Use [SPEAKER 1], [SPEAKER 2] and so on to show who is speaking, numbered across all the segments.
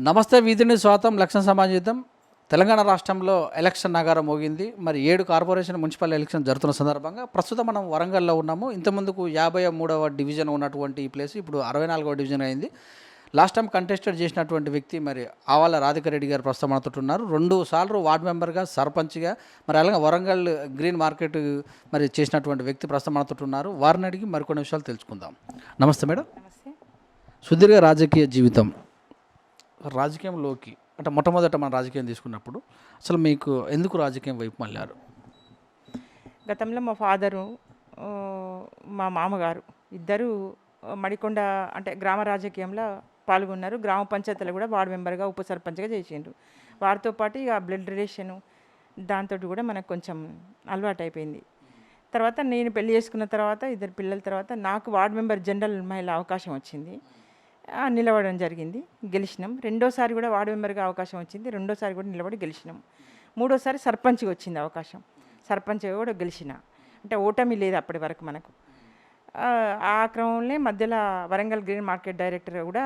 [SPEAKER 1] నమస్తే వీధిని స్వాతం లక్షణ సమాజం. తెలంగాణ రాష్ట్రంలో ఎలక్షన్ నగారం మోగింది. మరి 7 కార్పొరేషన్ మున్సిపల్ ఎలక్షన్ జరుగుతున్న సందర్భంగా ప్రస్తుతం మనం వరంగల్లో ఉన్నాము. ఇంతకుముందుకు 53వ డివిజన్ ఉన్నటువంటి ఈ ప్లేస్ ఇప్పుడు 64వ డివిజన్ అయింది. లాస్ట్ టైం కంటెస్టెడ్ చేసినటువంటి వ్యక్తి మరి ఆవాల రాధికా రెడ్డి గారు ప్రస్తుతం మనతో ఉన్నారు. 2 సార్లు వార్డు మెంబర్గా, సర్పంచ్గా, మరి అలాగే వరంగల్ గ్రీన్ మార్కెట్ మరి చేసినటువంటి వ్యక్తి ప్రస్తుతం మనతో ఉన్నారు. వారిని అడిగి మరికొన్ని విషయాలు తెలుసుకుందాం. నమస్తే మేడం.
[SPEAKER 2] నమస్తే.
[SPEAKER 1] సుదీర్ఘ రాజకీయ జీవితం, రాజకీయంలోకి అంటే మొట్టమొదట మన రాజకీయం తీసుకున్నప్పుడు అసలు మీకు ఎందుకు రాజకీయం వైపు మళ్ళారు?
[SPEAKER 2] గతంలో మా ఫాదరు, మా మామగారు ఇద్దరు మడికొండ అంటే గ్రామ రాజకీయంలో పాల్గొన్నారు. గ్రామ పంచాయతీలో కూడా వార్డు మెంబర్గా, ఉప సర్పంచ్గా చేసిండ్రు. వారితో పాటు ఇక బ్లడ్ రిలేషను దాంతో కూడా మనకు కొంచెం అలవాటు అయిపోయింది. తర్వాత నేను పెళ్లి చేసుకున్న తర్వాత 2 పిల్లల తర్వాత నాకు వార్డు మెంబర్ జనరల్ మహిళ అవకాశం వచ్చింది. నిలబడడం జరిగింది, గెలిచినాం. రెండోసారి కూడా వార్డు మెంబర్గా అవకాశం వచ్చింది, రెండోసారి కూడా నిలబడి గెలిచినాం. మూడోసారి సర్పంచ్గా వచ్చింది అవకాశం, సర్పంచ్గా కూడా గెలిచిన. అంటే ఓటమి లేదు అప్పటి వరకు మనకు. ఆ క్రమంలో మధ్యలో వరంగల్ గ్రీన్ మార్కెట్ డైరెక్టర్గా కూడా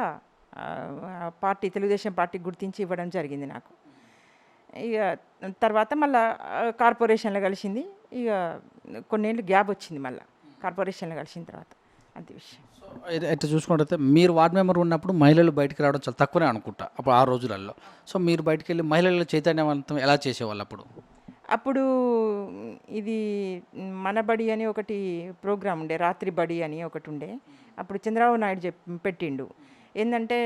[SPEAKER 2] పార్టీ తెలుగుదేశం పార్టీ గుర్తించి ఇవ్వడం జరిగింది నాకు. ఇక తర్వాత మళ్ళీ కార్పొరేషన్లో కలిసింది. ఇక కొన్నేళ్ళు గ్యాప్ వచ్చింది మళ్ళీ కార్పొరేషన్లో కలిసిన తర్వాత. అంతే విషయం.
[SPEAKER 1] అయితే చూసుకుంటే మీరు వార్డు మెంబర్ ఉన్నప్పుడు మహిళలు బయటికి రావడం చాలా తక్కువనే అనుకుంటా అప్పుడు ఆ రోజులలో. సో మీరు బయటికి వెళ్ళి మహిళల చైతన్యవంతం ఎలా చేసేవాళ్ళు అప్పుడు?
[SPEAKER 2] అప్పుడు ఇది మన బడి అని ఒకటి ప్రోగ్రాం ఉండే, రాత్రి బడి అని ఒకటి ఉండే. అప్పుడు చంద్రబాబు నాయుడు పెట్టిండు. ఏంటంటే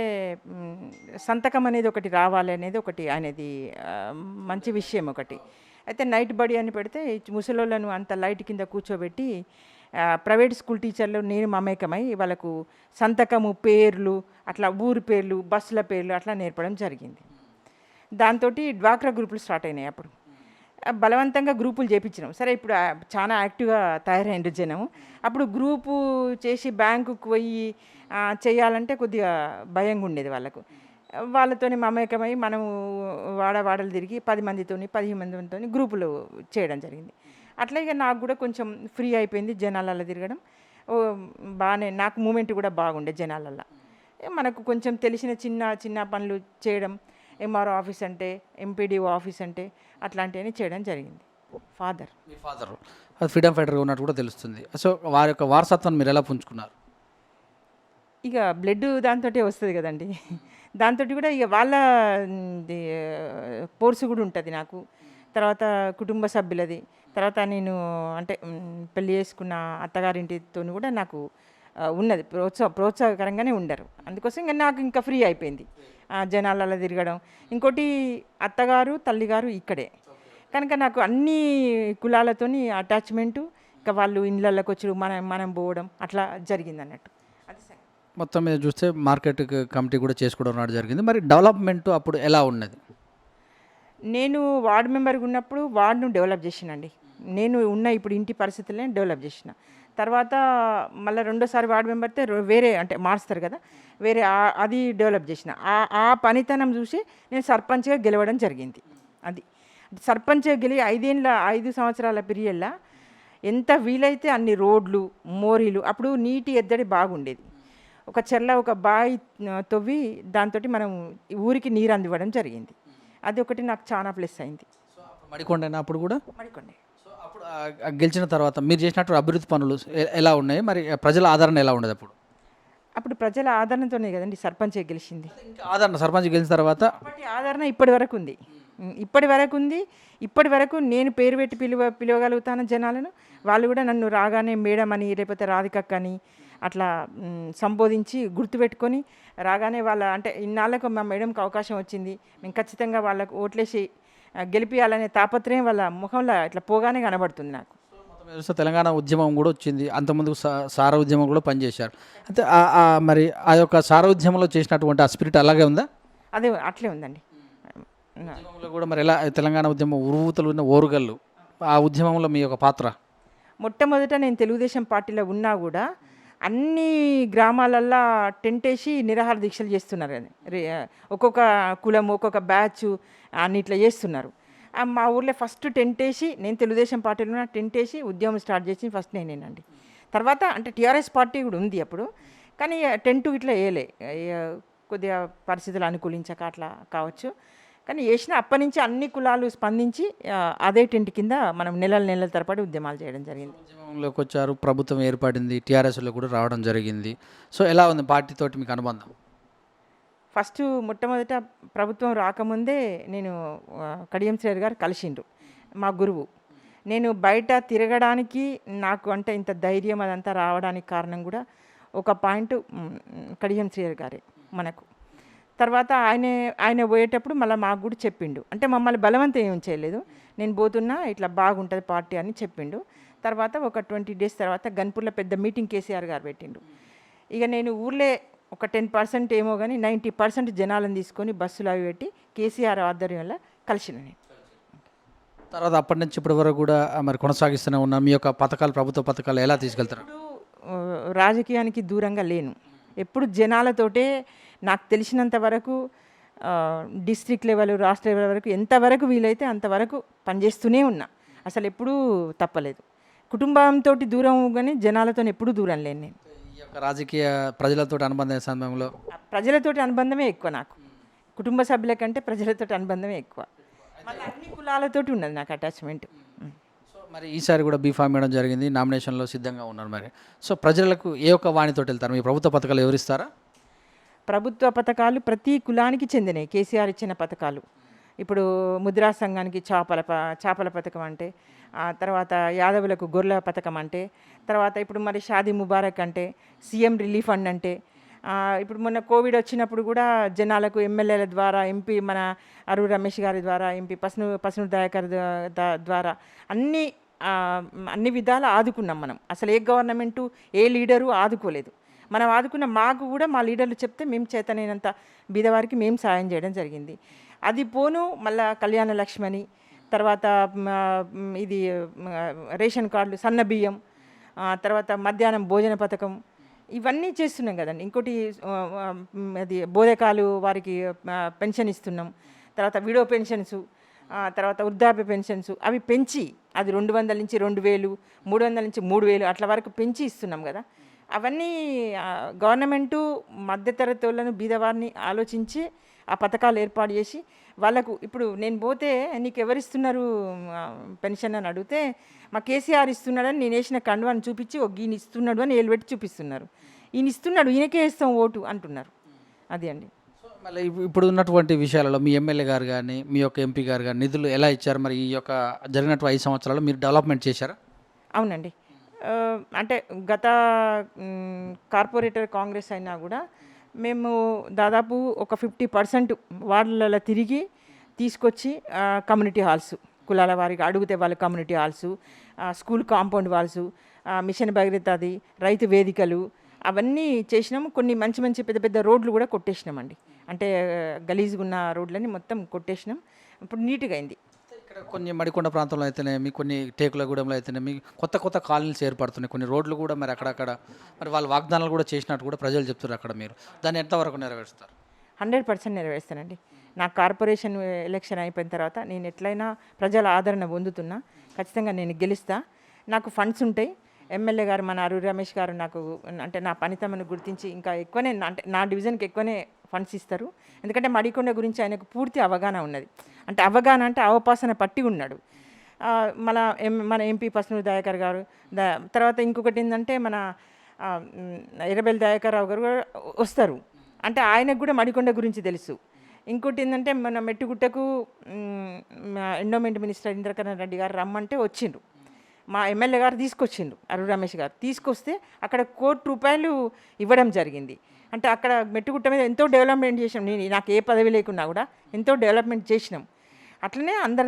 [SPEAKER 2] సంతకం అనేది ఒకటి రావాలి అనేది ఒకటి అనేది మంచి విషయం ఒకటి. అయితే నైట్ బడి అని పెడితే ముసలోళ్ళను అంత లైట్ కింద కూర్చోబెట్టి ప్రైవేట్ స్కూల్ టీచర్లు నేను మమేకమై వాళ్ళకు సంతకము, పేర్లు, అట్లా ఊరి పేర్లు, బస్సుల పేర్లు అట్లా నేర్పడం జరిగింది. దాంతో డ్వాక్రా గ్రూపులు స్టార్ట్ అయినాయి. అప్పుడు బలవంతంగా గ్రూపులు చేయించినాం. సరే ఇప్పుడు చాలా యాక్టివ్గా తయారైంది జనం. అప్పుడు గ్రూపు చేసి బ్యాంకుకు పోయి చేయాలంటే కొద్దిగా భయంగా ఉండేది వాళ్ళకు. వాళ్ళతోని మమేకమై మనం వాడవాడలు తిరిగి 10 మందితోని 15 మందితో గ్రూపులు చేయడం జరిగింది. అట్లా ఇక నాకు కూడా కొంచెం ఫ్రీ అయిపోయింది జనాలలో తిరగడం. బాగానే నాకు మూమెంట్ కూడా బాగుండే జనాలల్లో. మనకు కొంచెం తెలిసిన చిన్న చిన్న పనులు చేయడం, ఎంఆర్ఓ ఆఫీస్ అంటే, ఎంపీడీఓ ఆఫీస్ అంటే అట్లాంటివన్నీ చేయడం జరిగింది.
[SPEAKER 1] మీ ఫాదర్ ఫ్రీడమ్ ఫైటర్గా ఉన్నట్టు కూడా తెలుస్తుంది. సో వారి యొక్క వారసత్వాన్ని మీరు ఎలా పుంజుకున్నారు?
[SPEAKER 2] ఇక బ్లడ్ దాంతో వస్తుంది కదండి. దాంతో కూడా ఇక వాళ్ళ పోర్సు కూడా ఉంటుంది నాకు. తర్వాత కుటుంబ సభ్యులది, తర్వాత నేను అంటే పెళ్ళి చేసుకున్న అత్తగారింటితో కూడా నాకు ఉన్నది, ప్రోత్సాహకరంగానే ఉండరు. అందుకోసం ఇంకా నాకు ఇంకా ఫ్రీ అయిపోయింది జనాలలో తిరగడం. ఇంకోటి అత్తగారు తల్లిగారు ఇక్కడే కనుక నాకు అన్ని కులాలతోని అటాచ్మెంటు. ఇంకా వాళ్ళు ఇళ్ళకి వచ్చి మనం పోవడం అట్లా జరిగింది అన్నట్టు.
[SPEAKER 1] మొత్తం మీద చూస్తే మార్కెట్ కమిటీ కూడా చేసుకోవడం జరిగింది. మరి డెవలప్మెంట్ అప్పుడు ఎలా ఉన్నది?
[SPEAKER 2] నేను వార్డు మెంబర్గా ఉన్నప్పుడు వార్డును డెవలప్ చేసినండి. నేను ఉన్న ఇప్పుడు ఇంటి పరిస్థితులనే డెవలప్ చేసిన. తర్వాత మళ్ళీ రెండోసారి వార్డు మెంబర్తే వేరే అంటే మారుస్తారు కదా, వేరే అది డెవలప్ చేసిన. ఆ పనితనం చూసి నేను సర్పంచ్గా గెలవడం జరిగింది. అది సర్పంచ్గా గెలి 5 సంవత్సరాల పీరియడ్లో ఎంత వీలైతే అన్ని రోడ్లు, మోరీలు, అప్పుడు నీటి ఎద్దడి బాగుండేది. ఒక చెర్ల ఒక బావి తవ్వి దాంతో మనం ఊరికి నీరు అందివ్వడం జరిగింది. అది ఒకటి నాకు చాలా ప్లస్ అయింది.
[SPEAKER 1] మడికొండైనా అప్పుడు కూడా
[SPEAKER 2] మడికొండ.
[SPEAKER 1] సో అప్పుడు గెలిచిన తర్వాత మీరు చేసినట్టు అభివృద్ధి పనులు ఎలా ఉన్నాయి? మరి ప్రజల ఆదరణ ఎలా ఉండదు అప్పుడు?
[SPEAKER 2] అప్పుడు ప్రజల ఆదరణతోనే కదండి సర్పంచ్ గెలిచింది.
[SPEAKER 1] ఆదరణ సర్పంచ్ గెలిచిన తర్వాత
[SPEAKER 2] అప్పటి ఆదరణ ఇప్పటి వరకు ఉంది. ఇప్పటి వరకు నేను పేరు పెట్టి పిలవగలుగుతాను జనాలను. వాళ్ళు కూడా నన్ను రాగానే మేడం అని, లేకపోతే రాధికక్క అని అట్లా సంబోధించి గుర్తుపెట్టుకొని రాగానే వాళ్ళ అంటే ఇన్నాళ్ళకు మా మేడంకి అవకాశం వచ్చింది, మేము ఖచ్చితంగా వాళ్ళకు ఓట్లేసి గెలిపియాలనే తాపత్రయం వాళ్ళ ముఖంలో ఇట్లా పోగానే కనబడుతుంది నాకు.
[SPEAKER 1] తెలంగాణ ఉద్యమం కూడా వచ్చింది, అంతకుముందు సార ఉద్యమం కూడా పనిచేశారు. అయితే మరి ఆ యొక్క సార ఉద్యమంలో చేసినటువంటి ఆ స్పిరిట్ అలాగే ఉందా?
[SPEAKER 2] అదే అట్లే ఉందండి.
[SPEAKER 1] ఉద్యమంలో కూడా మరి ఎలా తెలంగాణ ఉద్యమం ఉరువుతలు ఉన్న ఓరుగల్లు, ఆ ఉద్యమంలో మీ యొక్క పాత్ర?
[SPEAKER 2] మొట్టమొదట నేను తెలుగుదేశం పార్టీలో ఉన్నా కూడా అన్ని గ్రామాలల్లో టెంట్ వేసి నిరాహార దీక్షలు చేస్తున్నారు. ఒక్కొక్క కులం ఒక్కొక్క బ్యాచ్ అన్ని ఇట్లా చేస్తున్నారు. మా ఊర్లో ఫస్ట్ టెంట్ వేసి, నేను తెలుగుదేశం పార్టీలో టెంట్ వేసి ఉద్యమం స్టార్ట్ చేసి ఫస్ట్ నేనేనండి. తర్వాత అంటే టీఆర్ఎస్ పార్టీ కూడా ఉంది అప్పుడు, కానీ టెంట్ ఇట్లా వేయలే. కొద్దిగా పరిస్థితులు అనుకూలించక అట్లా కావచ్చు. కానీ వేసిన అప్పటి నుంచి అన్ని కులాలు స్పందించి అదే టెంట్ కింద మనం నెలల తరబడి ఉద్యమాలు చేయడం జరిగింది.
[SPEAKER 1] ఉద్యమంలోకి వచ్చారు, ప్రభుత్వం ఏర్పడింది, టీఆర్ఎస్లో కూడా రావడం జరిగింది. సో ఎలా ఉంది పార్టీతోటి మీకు అనుబంధం?
[SPEAKER 2] ఫస్ట్ మొట్టమొదట ప్రభుత్వం రాకముందే నేను కడియం శ్రీహరి గారు కలిసిండ్రు, మా గురువు. నేను బయట తిరగడానికి నాకు అంటే ఇంత ధైర్యం అదంతా రావడానికి కారణం కూడా ఒక పాయింట్ కడియం శ్రీహరి గారే మనకు. తర్వాత ఆయన పోయేటప్పుడు మళ్ళీ మాకు కూడా చెప్పిండు, అంటే మమ్మల్ని బలవంతం ఏం చేయలేదు, నేను పోతున్నా ఇట్లా బాగుంటుంది పార్టీ అని చెప్పిండు. తర్వాత ఒక 20 days తర్వాత గన్పూర్లో పెద్ద మీటింగ్ కేసీఆర్ గారు పెట్టిండు. ఇక నేను ఊర్లే ఒక 10% ఏమో కానీ 90% జనాలను తీసుకొని బస్సులు అవి పెట్టి కేసీఆర్ ఆధ్వర్యంలో కలిసిన నేను.
[SPEAKER 1] తర్వాత అప్పటి నుంచి ఇప్పటి వరకు కూడా మరి కొనసాగిస్తూనే ఉన్న మీ యొక్క పథకాలు, ప్రభుత్వ పథకాలు ఎలా తీసుకెళ్తారు?
[SPEAKER 2] రాజకీయానికి దూరంగా లేను, ఎప్పుడు జనాలతోటే నాకు తెలిసినంత వరకు డిస్ట్రిక్ట్ లెవెల్, రాష్ట్ర లెవెల్ వరకు ఎంతవరకు వీలైతే అంతవరకు పనిచేస్తూనే ఉన్నా. అసలు ఎప్పుడూ తప్పలేదు. కుటుంబంతో దూరం కానీ జనాలతో ఎప్పుడూ దూరం లేను నేను.
[SPEAKER 1] ఈ యొక్క రాజకీయ ప్రజలతో అనుబంధం సమయంలో
[SPEAKER 2] ప్రజలతోటి అనుబంధమే ఎక్కువ నాకు, కుటుంబ సభ్యుల కంటే ప్రజలతోటి అనుబంధమే ఎక్కువ. మళ్ళీ అన్ని కులాలతోటి ఉన్నది నాకు అటాచ్మెంట్.
[SPEAKER 1] సో మరి ఈసారి కూడా బీఫామ్ ఇవ్వడం జరిగింది, నామినేషన్లో సిద్ధంగా ఉన్నారు. మరి సో ప్రజలకు ఏ ఒక్క వాణితో వెళ్తారు? మీ ప్రభుత్వ పథకాలు ఎవరిస్తారా?
[SPEAKER 2] ప్రభుత్వ పథకాలు ప్రతి కులానికి చెందినవి, కేసీఆర్ ఇచ్చిన పథకాలు. ఇప్పుడు ముద్రా సంఘానికి చేపల పథకం అంటే, తర్వాత యాదవులకు గొర్రెల పథకం అంటే, తర్వాత ఇప్పుడు మరి షాదీ ముబారక్ అంటే, సీఎం రిలీఫ్ ఫండ్ అంటే, ఇప్పుడు మొన్న కోవిడ్ వచ్చినప్పుడు కూడా జనాలకు ఎమ్మెల్యేల ద్వారా, ఎంపీ మన అరువు రమేష్ గారి ద్వారా, ఎంపీ పసునూరు దయాకర్ ద్వారా అన్ని విధాలు ఆదుకున్నాం మనం. అసలు ఏ గవర్నమెంటు ఏ లీడరు ఆదుకోలేదు. మనం ఆదుకున్న మాకు కూడా మా లీడర్లు చెప్తే మేము చేతనైనంత బీదవారికి మేము సాయం చేయడం జరిగింది. అది పోను మళ్ళా కళ్యాణ లక్ష్మణి, తర్వాత ఇది రేషన్ కార్డులు, సన్న బియ్యం, తర్వాత మధ్యాహ్నం భోజన పథకం, ఇవన్నీ చేస్తున్నాం కదండి. ఇంకోటి అది బోధకాలు వారికి పెన్షన్ ఇస్తున్నాం. తర్వాత విడో పెన్షన్స్, తర్వాత వృద్ధాప్య పెన్షన్స్ అవి పెంచి అది 200 నుంచి 2000, 300 నుంచి 3000 అట్ల వరకు పెంచి ఇస్తున్నాం కదా. అవన్నీ గవర్నమెంటు మధ్యతరగతి వాళ్ళను, బీదవారిని ఆలోచించి ఆ పథకాలు ఏర్పాటు చేసి వాళ్ళకు, ఇప్పుడు నేను పోతే నీకు ఎవరిస్తున్నారు పెన్షన్ అని అడిగితే మా కేసీఆర్ ఇస్తున్నాడని నేను వేసిన కండువాన్ని చూపించి ఈయన ఇస్తున్నాడు అని ఏలు పెట్టి చూపిస్తున్నారు. ఈయన ఇస్తున్నాడు, ఈయనకే ఇస్తాం ఓటు అంటున్నారు. అది అండి.
[SPEAKER 1] సో మళ్ళీ ఇప్పుడు ఉన్నటువంటి విషయాలలో మీ ఎమ్మెల్యే గారు కానీ, మీ యొక్క ఎంపీ గారు కానీ నిధులు ఎలా ఇచ్చారు? మరి ఈ యొక్క జరిగినటువంటి 5 సంవత్సరాలు మీరు డెవలప్మెంట్ చేశారా?
[SPEAKER 2] అవునండి. అంటే గత కార్పొరేటర్ కాంగ్రెస్ అయినా కూడా మేము దాదాపు ఒక 50% వార్డులలో తిరిగి తీసుకొచ్చి కమ్యూనిటీ హాల్స్, కులాల వారికి అడిగితే వాళ్ళు community halls, school compound walls, mission భగీరథది, రైతు వేదికలు అవన్నీ చేసినాము. కొన్ని మంచి పెద్ద పెద్ద రోడ్లు కూడా కొట్టేసినామండి. అంటే గలీజ్గా ఉన్న రోడ్లని మొత్తం కొట్టేసినాం. ఇప్పుడు నీట్గా అయింది.
[SPEAKER 1] ఇక్కడ కొన్ని మడికొండ ప్రాంతంలో అయితేనేమి, కొన్ని టేకులగూడెంలో అయితేనేమి కొత్త కాలనీస్ ఏర్పడుతున్నాయి. కొన్ని రోడ్లు కూడా మరి అక్కడక్కడ మరి వాళ్ళు వాగ్దానాలు కూడా చేసినట్టు కూడా ప్రజలు చెప్తున్నారు. అక్కడ మీరు దాన్ని ఎంతవరకు నెరవేరుస్తారు?
[SPEAKER 2] 100% నెరవేరుస్తానండి. నా కార్పొరేషన్ ఎలక్షన్ అయిపోయిన తర్వాత నేను ఎట్లయినా ప్రజల ఆదరణ పొందుతున్నా, ఖచ్చితంగా నేను గెలుస్తా. నాకు ఫండ్స్ ఉంటాయి. ఎమ్మెల్యే గారు మన అరువు రమేష్ గారు నాకు అంటే నా పనితమను గుర్తించి ఇంకా ఎక్కువనే అంటే నా డివిజన్కి ఎక్కువనే ఫండ్స్ ఇస్తారు. ఎందుకంటే మడికొండ గురించి ఆయనకు పూర్తి అవగాహన ఉన్నది. అంటే అవగాహన అంటే అవపాసన పట్టి ఉన్నాడు. మన ఎంపీ పసునూరు దయాకర్ గారు, తర్వాత ఇంకొకటి ఏంటంటే మన ఎర్రబెల్లి దయాకర్ రావు గారు కూడా వస్తారు. అంటే ఆయనకు కూడా మడికొండ గురించి తెలుసు. ఇంకోటి ఏంటంటే మన మెట్టుగుట్టకు ఎండోమెంట్ మినిస్టర్ ఇంద్రకరణ్ రెడ్డి గారు రమ్మంటే వచ్చిండ్రు. మా ఎమ్మెల్యే గారు తీసుకొచ్చిండ్రు, అరువు రమేష్ గారు తీసుకొస్తే అక్కడ ₹1 ఇవ్వడం జరిగింది. అంటే అక్కడ మెట్టుగుట్ట మీద ఎంతో డెవలప్మెంట్ చేసినాం. నాకు ఏ పదవి లేకున్నా కూడా ఎంతో డెవలప్మెంట్ చేసినాం. అట్లనే అందరి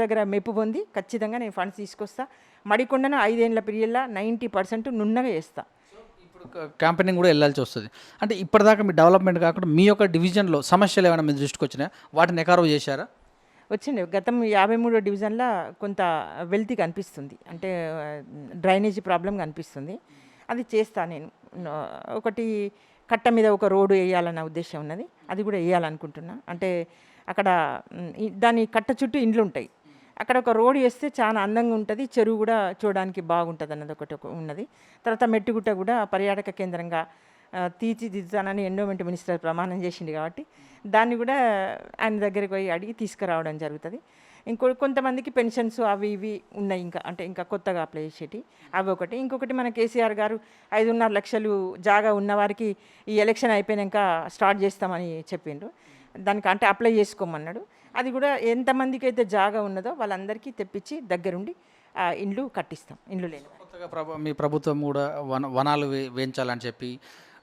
[SPEAKER 2] దగ్గర మెప్పు పొంది ఖచ్చితంగా నేను ఫండ్స్ తీసుకొస్తా. మడికొండను 5 ఏళ్ళ పీరియడ్లో 90% నున్నగా చేస్తా.
[SPEAKER 1] ఇప్పుడు క్యాంపెయినింగ్ కూడా వెళ్ళాల్సి వస్తుంది. అంటే ఇప్పటిదాకా మీ డెవలప్మెంట్ కాకుండా మీ యొక్క డివిజన్లో సమస్యలు ఏమైనా మీ దృష్టికి వచ్చినాయా? వాటిని ఎకారవ్ చేశారా?
[SPEAKER 2] వచ్చింది. గతం 53వ డివిజన్లో కొంత వెల్తీ కనిపిస్తుంది, అంటే డ్రైనేజీ ప్రాబ్లం కనిపిస్తుంది. అది చేస్తా నేను. ఒకటి కట్ట మీద ఒక రోడ్డు వేయాలన్న ఉద్దేశం ఉన్నది, అది కూడా వేయాలనుకుంటున్నా. అంటే అక్కడ దాని కట్ట చుట్టూ ఇండ్లు ఉంటాయి, అక్కడ ఒక రోడ్ వేస్తే చాలా అందంగా ఉంటుంది, చెరువు కూడా చూడడానికి బాగుంటుంది అన్నది ఒకటి ఉన్నది. తర్వాత మెట్టుగుట్ట కూడా పర్యాటక కేంద్రంగా తీర్చిదిద్దుతానని ఎండోమెంట్ మినిస్టర్ ప్రమాణం చేసిండు కాబట్టి దాన్ని కూడా ఆయన దగ్గరికి పోయి అడిగి తీసుకురావడం జరుగుతుంది. కొంతమందికి పెన్షన్స్ అవి ఇవి ఉన్నాయి, ఇంకా కొత్తగా అప్లై చేసేటి అవి ఒకటి. ఇంకొకటి మన కేసీఆర్ గారు 5.5 లక్షలు జాగా ఉన్నవారికి ఈ ఎలక్షన్ అయిపోయాక స్టార్ట్ చేస్తామని చెప్పిండ్రు. దానికి అంటే అప్లై చేసుకోమన్నాడు. అది కూడా ఎంతమందికి అయితే జాగా ఉన్నదో వాళ్ళందరికీ తెప్పించి దగ్గరుండి ఇండ్లు కట్టిస్తాం, ఇండ్లు లేని వారికి.
[SPEAKER 1] కొత్తగా మీ ప్రభుత్వం కూడా వనాలు వేయించాలని చెప్పి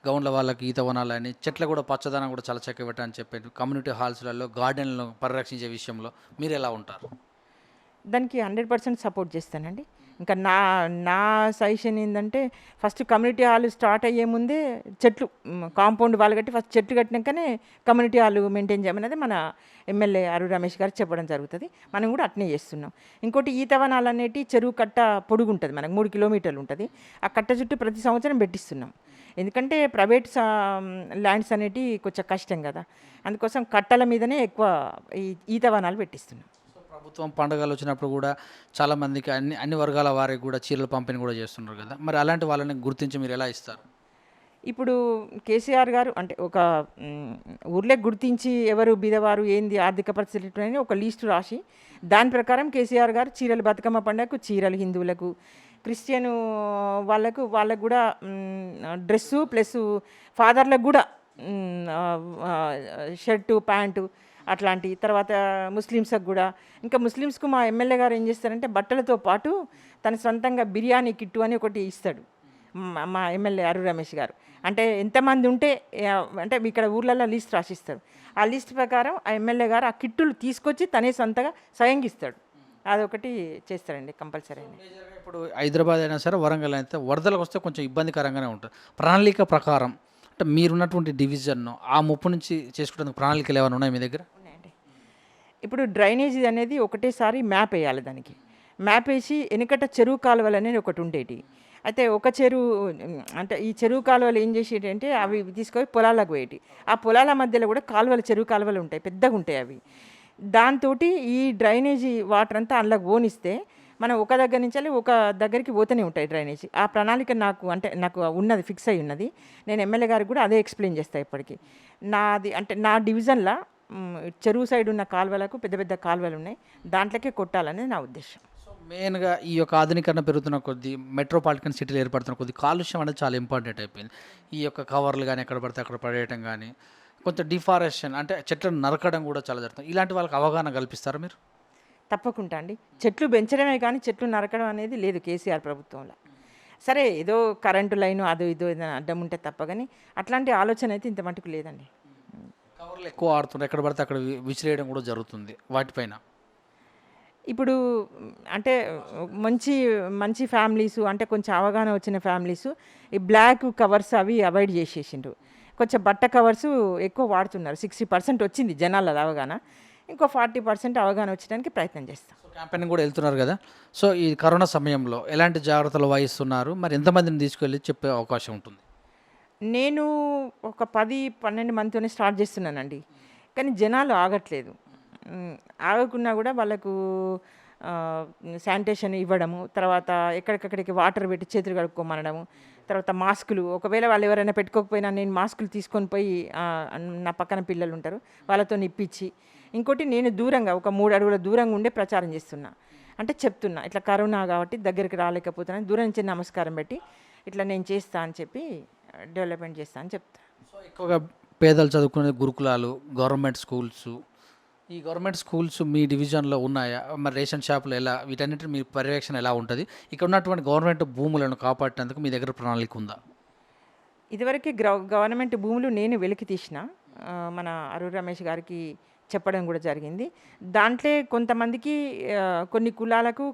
[SPEAKER 1] గౌండ్ల వాళ్ళకి ఈత వనాలని చెట్లు కూడా పచ్చదనం కూడా చాలా చక్కగా పెట్టాలని చెప్పి కమ్యూనిటీ హాల్స్లలో గార్డెన్లను పరిరక్షించే విషయంలో మీరు ఎలా ఉంటారు?
[SPEAKER 2] దానికి 100% సపోర్ట్ చేస్తానండి. ఇంకా నా సజెషన్ ఏంటంటే ఫస్ట్ కమ్యూనిటీ హాల్ స్టార్ట్ అయ్యే ముందే చెట్లు కాంపౌండ్ వాళ్ళు కట్టి ఫస్ట్ చెట్లు కట్టినాకనే కమ్యూనిటీ హాల్ మెయింటైన్ చేయమనేది మన ఎమ్మెల్యే అరు రమేష్ గారు చెప్పడం జరుగుతుంది. మనం కూడా అట్నే చేస్తున్నాం. ఇంకోటి ఈత వనాలు అనేటి చెరువు కట్ట పొడుగు ఉంటుంది, మనకు 3 కిలోమీటర్లు ఉంటుంది. ఆ కట్ట చుట్టూ ప్రతి సంవత్సరం పెట్టిస్తున్నాం. ఎందుకంటే ప్రైవేట్ ల్యాండ్స్ అనేటివి కొంచెం కష్టం కదా, అందుకోసం కట్టల మీదనే ఎక్కువ ఈ ఈత వనాలు పెట్టిస్తున్నాం.
[SPEAKER 1] ప్రభుత్వం పండుగలు వచ్చినప్పుడు కూడా చాలామందికి అన్ని వర్గాల వారికి కూడా చీరలు పంపిణీ కూడా చేస్తున్నారు కదా, మరి అలాంటి వాళ్ళని గుర్తించి మీరు ఎలా ఇస్తారు?
[SPEAKER 2] ఇప్పుడు కేసీఆర్ గారు అంటే ఒక ఊర్లే గుర్తించి ఎవరు బీదవారు ఏంది ఆర్థిక పరిస్థితులు అని ఒక లిస్టు రాసి దాని ప్రకారం కేసీఆర్ గారు చీరలు బతుకమ్మ పండుగకు చీరలు, హిందువులకు క్రిస్టియన్ వాళ్ళకు కూడా డ్రెస్సు ప్లస్ ఫాదర్లకు కూడా షర్టు ప్యాంటు అట్లాంటి. తర్వాత ముస్లిమ్స్కి కూడా, ఇంకా ముస్లిమ్స్కు మా ఎమ్మెల్యే గారు ఏం చేస్తారంటే బట్టలతో పాటు తన సొంతంగా బిర్యానీ కిట్టు అని ఒకటి ఇస్తాడు మా ఎమ్మెల్యే అరు రమేష్ గారు. అంటే ఎంతమంది ఉంటే అంటే ఇక్కడ ఊర్లలో లిస్ట్ రాసిస్తారు. ఆ లిస్ట్ ప్రకారం ఆ ఎమ్మెల్యే గారు ఆ కిట్టులు తీసుకొచ్చి తనే సొంతగా స్వయంగా ఇస్తాడు. అదొకటి చేస్తారండి కంపల్సరీ.
[SPEAKER 1] ఇప్పుడు హైదరాబాద్ అయినా సరే వరంగల్ అయితే వరదలకు వస్తే కొంచెం ఇబ్బందికరంగానే ఉంటుంది. ప్రణాళిక ప్రకారం అంటే మీరున్నటువంటి డివిజన్ను ఆ ముప్పు నుంచి చేసుకోవడానికి ప్రణాళికలు ఏమైనా ఉన్నాయి మీ దగ్గర?
[SPEAKER 2] ఉన్నాయండి. ఇప్పుడు డ్రైనేజీ అనేది ఒకటేసారి మ్యాప్ వేయాలి. దానికి మ్యాప్ వేసి వెనుకట చెరువు కాలువలు అనేది ఒకటి ఉండేటి. అయితే ఒక చెరువు అంటే ఈ చెరువు కాలువలు ఏం చేసేటి అంటే అవి తీసుకొని పొలాలకు పోయేటి. ఆ పొలాల మధ్యలో కూడా చెరువు కాలువలు ఉంటాయి, పెద్దగా ఉంటాయి అవి. దాంతో ఈ డ్రైనేజీ వాటర్ అంతా అందులోకి పోనిస్తే మనం ఒక దగ్గర నుంచి ఒక దగ్గరికి పోతూనే ఉంటాయి డ్రైనేజీ. ఆ ప్రణాళిక నాకు ఉన్నది, ఫిక్స్ అయి ఉన్నది. నేను ఎమ్మెల్యే గారికి కూడా అదే ఎక్స్ప్లెయిన్ చేస్తాను ఇప్పటికీ. నా డివిజన్లో చెరువు సైడ్ ఉన్న కాలువలకు పెద్ద పెద్ద కాలువలు ఉన్నాయి, దాంట్లోకే కొట్టాలనేది నా ఉద్దేశం.
[SPEAKER 1] సో మెయిన్గా ఈ యొక్క ఆధునీకరణ పెరుగుతున్న కొద్దీ మెట్రోపాలిటన్ సిటీలు ఏర్పడుతున్న కొద్దీ కాలుష్యం అనేది చాలా ఇంపార్టెంట్ అయిపోయింది. ఈ యొక్క కవర్లు కానీ ఎక్కడ పడితే అక్కడ పడేయటం కానీ, కొంచెం డిఫారెస్టేషన్ అంటే చెట్లను నరకడం కూడా చాలా జరుగుతుంది. ఇలాంటి వాళ్ళకి అవగాహన కల్పిస్తారా మీరు?
[SPEAKER 2] తప్పకుండా అండి. చెట్లు పెంచడమే కానీ చెట్లు నరకడం అనేది లేదు కేసీఆర్ ప్రభుత్వంలో. సరే ఏదో కరెంటు లైను అదో ఇదో ఏదైనా అడ్డం ఉంటే తప్ప కానీ అట్లాంటి ఆలోచన అయితే ఇంత మటుకు లేదండి.
[SPEAKER 1] కవర్లు ఎక్కువ ఆడుతుంటారు, ఎక్కడ పడితే అక్కడ విసిరేయడం కూడా జరుగుతుంది వాటిపైన.
[SPEAKER 2] ఇప్పుడు అంటే మంచి మంచి ఫ్యామిలీసు అంటే కొంచెం అవగాహన వచ్చిన ఫ్యామిలీసు ఈ బ్లాక్ కవర్స్ అవి అవాయిడ్ చేసేసిండ్రు. కొంచెం బట్ట కవర్సు ఎక్కువ వాడుతున్నారు. 60% వచ్చింది జనాల అవగాహన. ఇంకో 40% అవగాహన వచ్చడానికి ప్రయత్నం చేస్తాం.
[SPEAKER 1] క్యాంపెయిన్ కూడా వెళ్తున్నారు కదా, సో ఈ కరోనా సమయంలో ఎలాంటి జాగ్రత్తలు వహిస్తున్నారు, మరి ఎంతమందిని తీసుకెళ్ళి చెప్పే అవకాశం ఉంటుంది?
[SPEAKER 2] నేను ఒక 10-12 మందితోనే స్టార్ట్ చేస్తున్నానండి, కానీ జనాలు ఆగట్లేదు. ఆగకున్నా కూడా వాళ్ళకు శానిటేషన్ ఇవ్వడము, తర్వాత ఎక్కడికక్కడికి వాటర్ పెట్టి చేతులు కడుక్కోమనడము, తర్వాత మాస్కులు ఒకవేళ వాళ్ళు ఎవరైనా పెట్టుకోకపోయినా నేను మాస్కులు తీసుకొని పోయి నా పక్కన పిల్లలు ఉంటారు వాళ్ళతో ఇప్పించి, ఇంకోటి నేను దూరంగా ఒక 3 అడుగుల దూరంగా ఉండే ప్రచారం చేస్తున్నా. అంటే చెప్తున్నా ఇట్లా కరోనా కాబట్టి దగ్గరికి రాలేకపోతున్నాను, దూరం నుంచి నమస్కారం పెట్టి ఇట్లా నేను చేస్తా అని చెప్పి డెవలప్మెంట్ చేస్తా అని చెప్తా.
[SPEAKER 1] సో ఎక్కువగా పేదలు చదువుకునే గురుకులాలు, గవర్నమెంట్ స్కూల్స్, ఈ గవర్నమెంట్ స్కూల్స్ మీ డివిజన్లో ఉన్నాయా? మరి రేషన్ షాపులు ఎలా, వీటన్నిటి మీ పర్యవేక్షణ ఎలా ఉంటుంది? ఇక్కడ ఉన్నటువంటి గవర్నమెంట్ భూములను కాపాడేందుకు మీ దగ్గర ప్రణాళిక ఉందా?
[SPEAKER 2] ఇదివరకు గవర్నమెంట్ భూములు నేను వెలికి తీసిన మన అరు రమేష్ గారికి చెప్పడం కూడా జరిగింది. దాంట్లో కొంతమందికి కొన్ని కులాలకు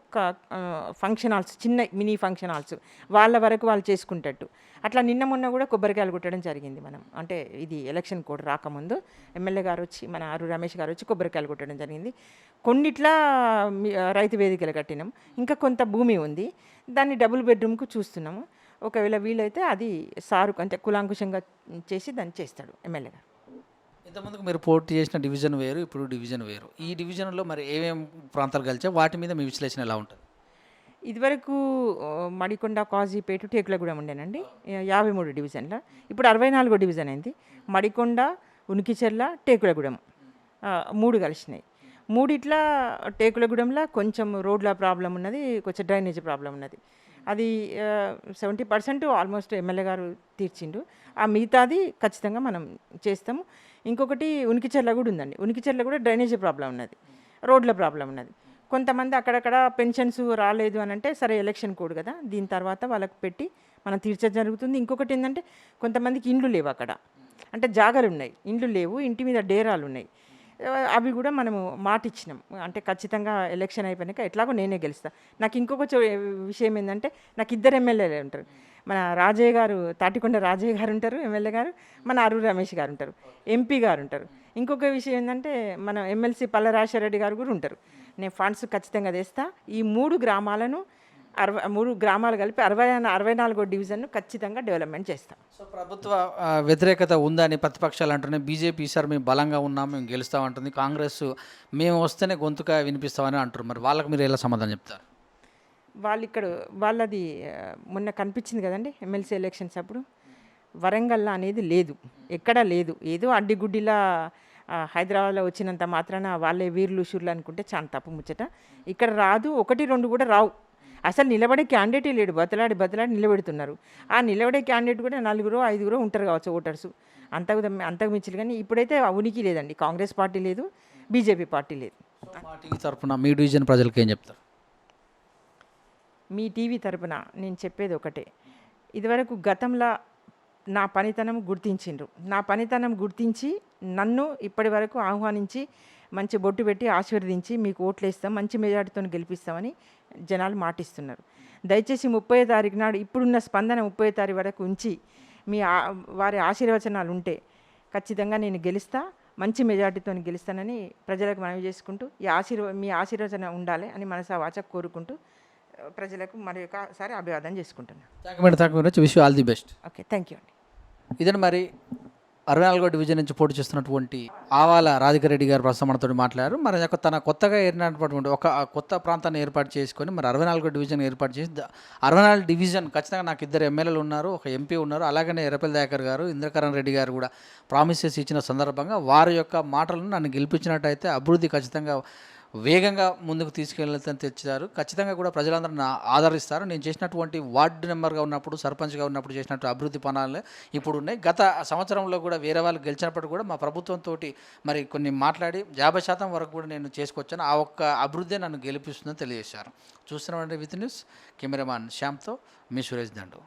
[SPEAKER 2] ఫంక్షన్ హాల్స్, చిన్న మినీ ఫంక్షన్ హాల్స్ వాళ్ళ వరకు వాళ్ళు చేసుకుంటట్టు అట్లా నిన్న మొన్న కూడా కొబ్బరికాయలు కొట్టడం జరిగింది. మనం అంటే ఇది ఎలక్షన్ కోడ్ రాకముందు ఎమ్మెల్యే గారు వచ్చి మన అరు రమేష్ గారు వచ్చి కొబ్బరికాయలు కొట్టడం జరిగింది. కొన్నిట్లా రైతు వేదికలు కట్టినాం, ఇంకా కొంత భూమి ఉంది, దాన్ని డబుల్ బెడ్రూమ్కు చూస్తున్నాము. ఒకవేళ వీలైతే అది సారు అంటే కులాంకుశంగా చేసి దాన్ని చేస్తాడు ఎమ్మెల్యే గారు.
[SPEAKER 1] ఇంతకుముందుకు మీరు పోటీ చేసిన డివిజన్ వేరు, ఇప్పుడు డివిజన్ వేరు. ఈ డివిజన్లో మరి ఏమేమి ప్రాంతాలు కలిసా వాటి మీద మీ విశ్లేషణ ఎలా ఉంటుంది?
[SPEAKER 2] ఇదివరకు మడికొండ, కాజీపేట, టేకులగూడెం ఉండేనండి 53 డివిజన్ల. ఇప్పుడు 64 డివిజన్ అయింది. మడికొండ, ఉనికిచెర్ల, టేకులగూడెం 3 కలిసినాయి. మూడిట్లా టేకులగూడెంలో కొంచెం రోడ్ల ప్రాబ్లం ఉన్నది, కొంచెం డ్రైనేజ్ ప్రాబ్లం ఉన్నది. అది 70% ఆల్మోస్ట్ ఎమ్మెల్యే గారు తీర్చిండు. ఆ మిగతాది ఖచ్చితంగా మనం చేస్తాము. ఇంకొకటి ఉనికిచెర్ల కూడా ఉందండి. ఉనికిచెర్ల కూడా డ్రైనేజ్ ప్రాబ్లం ఉన్నది, రోడ్ల ప్రాబ్లం ఉన్నది. కొంతమంది అక్కడక్కడ పెన్షన్స్ రాలేదు అని అంటే, సరే ఎలక్షన్ కోడ్ కదా, దీని తర్వాత వాళ్ళకి పెట్టి మనం తీర్చడం జరుగుతుంది. ఇంకొకటి ఏంటంటే కొంతమందికి ఇండ్లు లేవు అక్కడ, అంటే జాగాలు ఉన్నాయి, ఇండ్లు లేవు, ఇంటి మీద డేరాలు ఉన్నాయి. అవి కూడా మనము మాట ఇచ్చినాం, అంటే ఖచ్చితంగా ఎలక్షన్ అయిపోయాక ఎట్లాగో నేనే గెలుస్తా. నాకు ఇంకొక విషయం ఏంటంటే, నాకు 2 ఎమ్మెల్యేలు ఉంటారు. మన రాజయ్య గారు, తాటికొండ రాజయ్య గారు ఉంటారు ఎమ్మెల్యే గారు, మన అరుణ్ రమేష్ గారు ఉంటారు, ఎంపీ గారు ఉంటారు. ఇంకొక విషయం ఏంటంటే మన ఎమ్మెల్సీ పల్ల రాజశేఖరరెడ్డి గారు కూడా ఉంటారు. నేను ఫండ్స్ ఖచ్చితంగా తెస్తా. ఈ 3 గ్రామాలను 3 గ్రామాలు కలిపి 64 డివిజన్ను ఖచ్చితంగా డెవలప్మెంట్ చేస్తాం.
[SPEAKER 1] సో ప్రభుత్వ వ్యతిరేకత ఉందని ప్రతిపక్షాలు అంటున్నాయి. బీజేపీ ఈసారి మేము బలంగా ఉన్నాం, మేము గెలుస్తామంటుంది. కాంగ్రెస్ మేము వస్తేనే గొంతుక వినిపిస్తామని అంటారు. మరి వాళ్ళకి మీరు ఎలా సమాధానం చెప్తారు?
[SPEAKER 2] వాళ్ళది మొన్న కనిపించింది కదండి ఎమ్మెల్సీ ఎలక్షన్స్ అప్పుడు. వరంగల్ అనేది లేదు, ఎక్కడా లేదు. ఏదో అడ్డిగుడ్డిలా హైదరాబాద్లో వచ్చినంత మాత్రాన వాళ్ళే వీర్లు షూర్లు అనుకుంటే చాలా తప్పు ముచ్చట. ఇక్కడ రాదు, 1, 2 కూడా రావు. అసలు నిలబడే క్యాండిడేటే లేడు, బతలాడి నిలబెడుతున్నారు. ఆ నిలబడే క్యాండిడేట్ కూడా 4, 5 ఉంటారు కావచ్చు ఓటర్సు, అంతకు మించి. కానీ ఇప్పుడైతే ఆ ఉనికి లేదండి. కాంగ్రెస్ పార్టీ లేదు, బీజేపీ పార్టీ లేదు.
[SPEAKER 1] మా టీవీ తరఫున మీ డివిజన్ ప్రజలకు ఏం చెప్తారు?
[SPEAKER 2] మీ టీవీ తరపున నేను చెప్పేది ఒకటే, ఇదివరకు గతంలో నా పనితనం గుర్తించిండ్రు. నా పనితనం గుర్తించి నన్ను ఇప్పటి వరకు ఆహ్వానించి మంచి బొట్టు పెట్టి ఆశీర్వదించి మీకు ఓట్లు వేస్తాం, మంచి మెజార్టీతో గెలిపిస్తామని జనాలు మాటిస్తున్నారు. దయచేసి 30వ తారీఖు నాడు ఇప్పుడున్న స్పందన 30వ తారీఖు వరకు ఉంచి వారి ఆశీర్వచనాలు ఉంటే ఖచ్చితంగా నేను గెలుస్తా, మంచి మెజార్టీతో గెలుస్తానని ప్రజలకు మనవి చేసుకుంటూ మీ ఆశీర్వచన ఉండాలి అని మనసా వాచ కోరుకుంటూ ప్రజలకు మరి ఒకసారి అభివాదం చేసుకుంటున్నాను.
[SPEAKER 1] Thank you. Wish you all the best.
[SPEAKER 2] Okay, thank you అండి.
[SPEAKER 1] ఇదని మరి 64వ డివిజన్ నుంచి పోటీ చేస్తున్నటువంటి ఆవాల రాధికారెడ్డి గారు ప్రస్తుతం మనతో మాట్లాడారు. మరి తన కొత్తగా ఏర్పడినటువంటి ఒక కొత్త ప్రాంతాన్ని ఏర్పాటు చేసుకొని మరి 64వ డివిజన్ ఏర్పాటు చేసి 64 డివిజన్ ఖచ్చితంగా నాకు 2 ఎమ్మెల్యేలు ఉన్నారు, ఒక ఎంపీ ఉన్నారు, అలాగనే ఎర్రపల్లి దయాకర్ గారు, ఇంద్రకరణ్ రెడ్డి గారు కూడా ప్రామిసెస్ ఇచ్చిన సందర్భంగా వారి యొక్క మాటలను నన్ను గెలిపించినట్టయితే అభివృద్ధి ఖచ్చితంగా వేగంగా ముందుకు తీసుకెళ్ళని తెచ్చారు. ఖచ్చితంగా కూడా ప్రజలందరూ ఆదరిస్తారు. నేను చేసినటువంటి వార్డు మెంబర్గా ఉన్నప్పుడు, సర్పంచ్గా ఉన్నప్పుడు చేసినట్టు అభివృద్ధి పనులు ఇప్పుడు ఉన్నాయి. గత సంవత్సరంలో కూడా వేరే వాళ్ళు గెలిచినప్పుడు కూడా మా ప్రభుత్వంతో మరి కొన్ని మాట్లాడి 50% వరకు కూడా నేను చేసుకొచ్చాను. ఆ ఒక్క అభివృద్ధి నన్ను గెలిపిస్తుందని తెలియజేశారు. చూస్తున్నామంటే with news cameraman శ్యామ్తో me Suresh Dandu.